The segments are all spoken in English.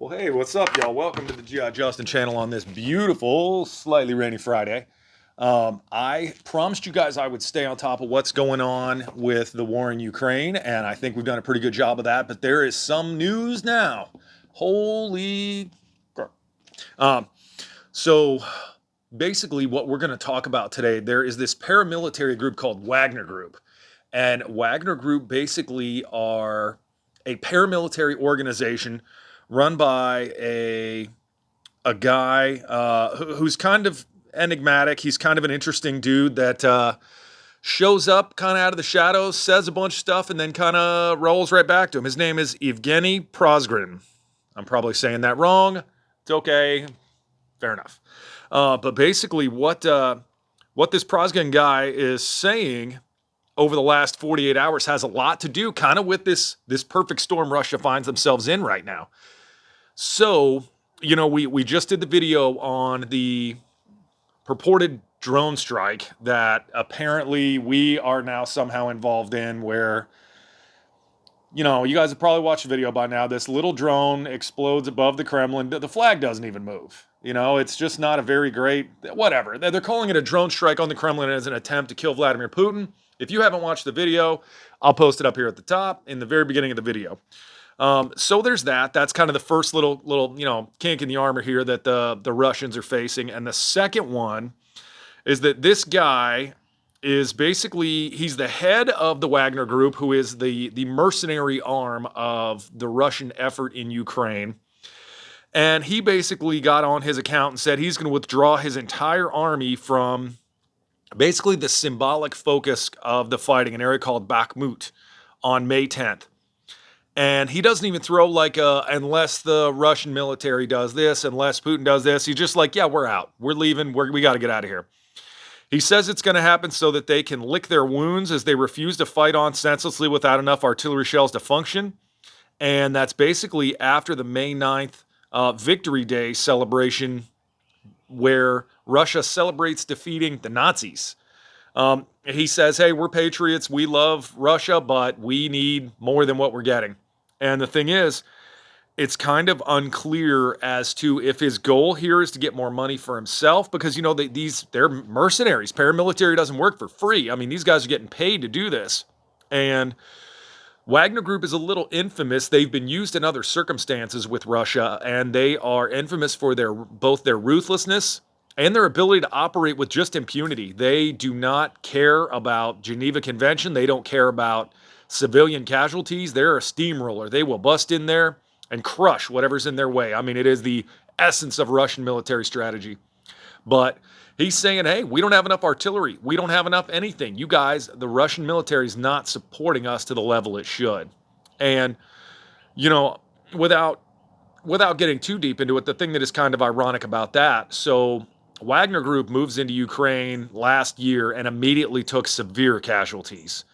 Well, hey, what's up, y'all? Welcome to the G.I. Justin channel on this beautiful, slightly rainy Friday. I promised you guys I would stay on top of what's going on with the war in Ukraine, and I think we've done a pretty good job of that, but there is some news now. Holy crap. Um, so basically, what we're going to talk about today, there is this paramilitary group called Wagner Group. And Wagner Group basically are a paramilitary organization run by a guy who's kind of enigmatic. He's kind of an interesting dude that shows up kind of out of the shadows, says a bunch of stuff, and then kind of rolls right back to him. His name is Evgeny Prozgrin. I'm probably saying that wrong. It's okay. Fair enough. But basically, what this Prozgrin guy is saying over the last 48 hours has a lot to do kind of with this perfect storm Russia finds themselves in right now. So, we just did the video on the purported drone strike that apparently we are now somehow involved in, where, you guys have probably watched the video by now. This little drone explodes above the Kremlin. The flag doesn't even move. It's just not a very great, whatever. They're calling it a drone strike on the Kremlin as an attempt to kill Vladimir Putin. If you haven't watched the video, I'll post it up here at the top in the very beginning of the video. So there's that. That's kind of the first little kink in the armor here that the Russians are facing. And the second one is that this guy is basically, he's the head of the Wagner Group, who is the mercenary arm of the Russian effort in Ukraine. And he basically got on his account and said he's going to withdraw his entire army from basically the symbolic focus of the fighting, an area called Bakhmut, on May 10th. And he doesn't even throw like unless the Russian military does this, unless Putin does this. He's just like, yeah, we're out. We're leaving. We got to get out of here. He says it's going to happen so that they can lick their wounds as they refuse to fight on senselessly without enough artillery shells to function. And that's basically after the May 9th Victory Day celebration, where Russia celebrates defeating the Nazis. He says, hey, we're patriots. We love Russia, but we need more than what we're getting. And the thing is, it's kind of unclear as to if his goal here is to get more money for himself, because, they're mercenaries. Paramilitary doesn't work for free. I mean, these guys are getting paid to do this. And Wagner Group is a little infamous. They've been used in other circumstances with Russia, and they are infamous for both their ruthlessness and their ability to operate with just impunity. They do not care about Geneva Convention. They don't care about civilian casualties. They're a steamroller. They will bust in there and crush whatever's in their way. I mean, it is the essence of Russian military strategy. But he's saying, hey, we don't have enough artillery. We don't have enough anything. You guys, the Russian military is not supporting us to the level it should. And, without getting too deep into it, the thing that is kind of ironic about that, so Wagner Group moves into Ukraine last year and immediately took severe casualties.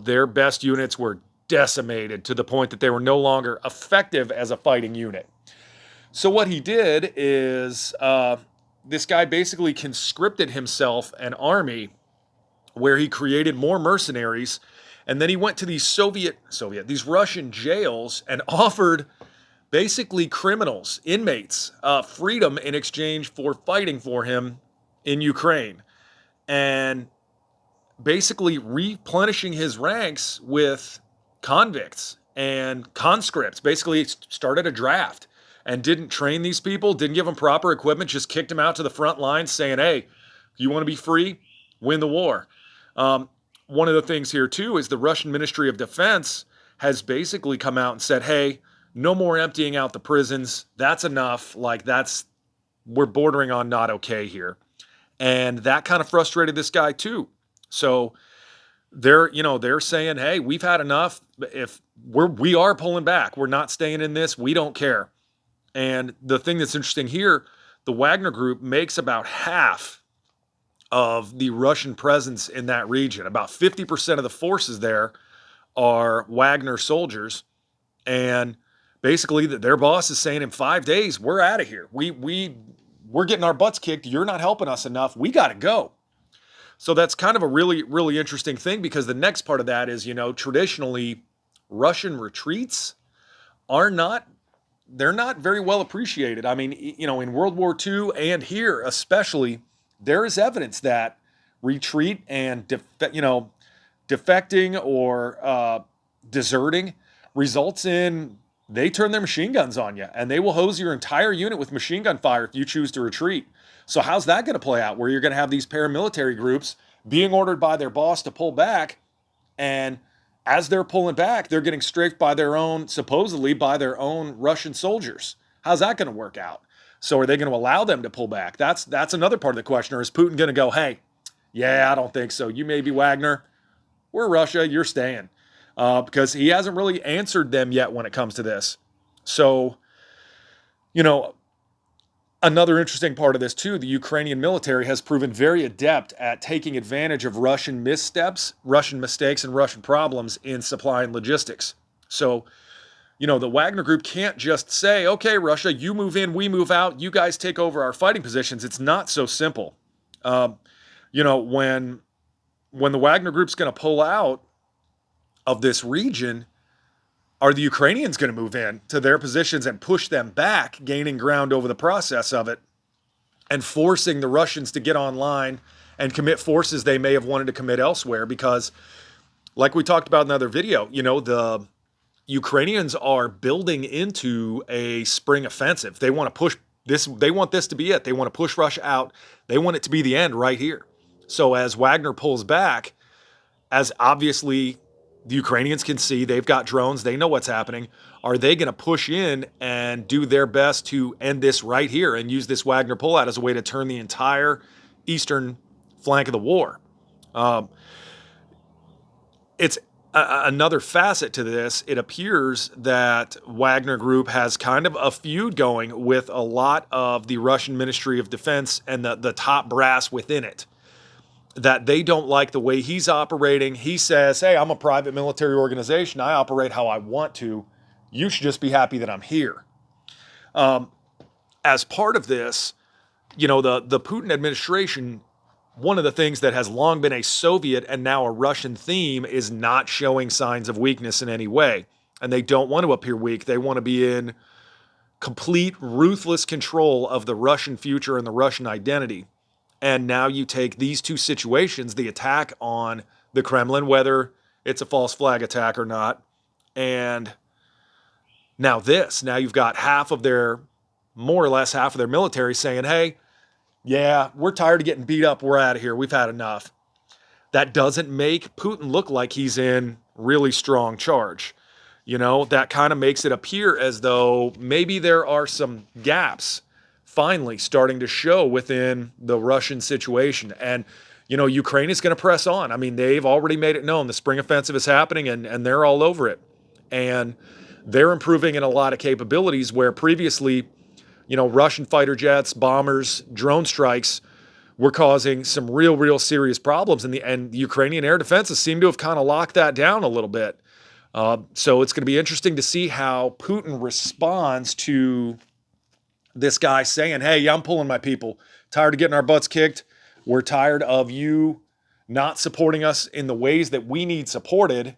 Their best units were decimated to the point that they were no longer effective as a fighting unit. So what he did is this guy basically conscripted himself an army where he created more mercenaries, and then he went to these these Russian jails and offered basically criminals, inmates, freedom in exchange for fighting for him in Ukraine, and basically replenishing his ranks with convicts and conscripts. Basically started a draft and didn't train these people, didn't give them proper equipment, just kicked them out to the front lines saying, hey, you want to be free? Win the war. One of the things here too is the Russian Ministry of Defense has basically come out and said, hey, no more emptying out the prisons. That's enough. We're bordering on not okay here. And that kind of frustrated this guy too. So they're saying, hey, we've had enough. If we are pulling back, we're not staying in this. We don't care. And the thing that's interesting here, the Wagner Group makes about half of the Russian presence in that region. About 50% of the forces there are Wagner soldiers. And basically their boss is saying in 5 days, we're out of here. We're getting our butts kicked. You're not helping us enough. We got to go. So that's kind of a really, really interesting thing, because the next part of that is, traditionally Russian retreats are not they're not very well appreciated. I mean, in World War II and here especially, there is evidence that retreat and defecting or deserting results in they turn their machine guns on you and they will hose your entire unit with machine gun fire if you choose to retreat. So how's that going to play out? Where you're going to have these paramilitary groups being ordered by their boss to pull back, and as they're pulling back, they're getting strafed by their own, supposedly by their own Russian soldiers. How's that going to work out? So are they going to allow them to pull back? That's another part of the question. Or is Putin going to go, hey, yeah, I don't think so. You may be Wagner. We're Russia. You're staying. Because he hasn't really answered them yet when it comes to this. So, another interesting part of this too, the Ukrainian military has proven very adept at taking advantage of Russian missteps, Russian mistakes, and Russian problems in supply and logistics. So, the Wagner Group can't just say, okay, Russia, you move in, we move out, you guys take over our fighting positions. It's not so simple. When the Wagner Group's going to pull out of this region, are the Ukrainians going to move in to their positions and push them back, gaining ground over the process of it and forcing the Russians to get online and commit forces they may have wanted to commit elsewhere? Because like we talked about in another video, the Ukrainians are building into a spring offensive. They want to push this. They want this to be it. They want to push Russia out. They want it to be the end right here. So as Wagner pulls back, as obviously the Ukrainians can see, they've got drones, they know what's happening. Are they going to push in and do their best to end this right here and use this Wagner pullout as a way to turn the entire eastern flank of the war? It's another facet to this. It appears that Wagner Group has kind of a feud going with a lot of the Russian Ministry of Defense and the top brass within it, that they don't like the way he's operating. He says, hey, I'm a private military organization. I operate how I want to. You should just be happy that I'm here. As part of this, the Putin administration, one of the things that has long been a Soviet and now a Russian theme is not showing signs of weakness in any way. And they don't want to appear weak. They want to be in complete, ruthless control of the Russian future and the Russian identity. And now you take these two situations, the attack on the Kremlin, whether it's a false flag attack or not, and now you've got more or less half of their military saying, hey, yeah, we're tired of getting beat up. We're out of here. We've had enough. That doesn't make Putin look like he's in really strong charge. That kind of makes it appear as though maybe there are some gaps finally starting to show within the Russian situation. And, Ukraine is going to press on. I mean, they've already made it known the spring offensive is happening and they're all over it. And they're improving in a lot of capabilities where previously, Russian fighter jets, bombers, drone strikes were causing some real serious problems. And the Ukrainian air defenses seem to have kind of locked that down a little bit. So it's going to be interesting to see how Putin responds to this guy saying, hey, yeah, I'm pulling my people. Tired of getting our butts kicked. We're tired of you not supporting us in the ways that we need supported.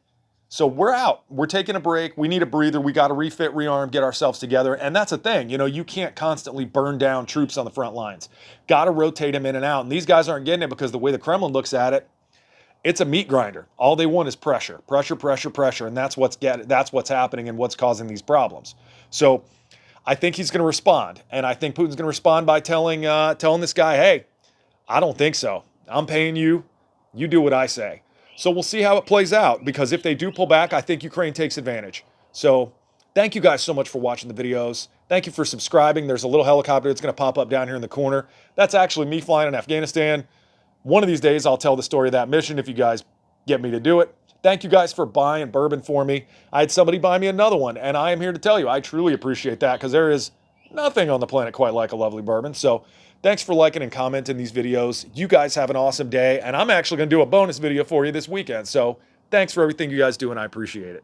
So we're out. We're taking a break. We need a breather. We got to refit, rearm, get ourselves together. And that's a thing. You can't constantly burn down troops on the front lines. Got to rotate them in and out. And these guys aren't getting it because the way the Kremlin looks at it, it's a meat grinder. All they want is pressure. And that's what's happening and what's causing these problems. So I think he's going to respond, and I think Putin's going to respond by telling this guy, hey, I don't think so. I'm paying you. You do what I say. So we'll see how it plays out, because if they do pull back, I think Ukraine takes advantage. So thank you guys so much for watching the videos. Thank you for subscribing. There's a little helicopter that's going to pop up down here in the corner. That's actually me flying in Afghanistan. One of these days, I'll tell the story of that mission if you guys get me to do it. Thank you guys for buying bourbon for me. I had somebody buy me another one, and I am here to tell you I truly appreciate that, because there is nothing on the planet quite like a lovely bourbon. So thanks for liking and commenting these videos. You guys have an awesome day, and I'm actually going to do a bonus video for you this weekend. So thanks for everything you guys do, and I appreciate it.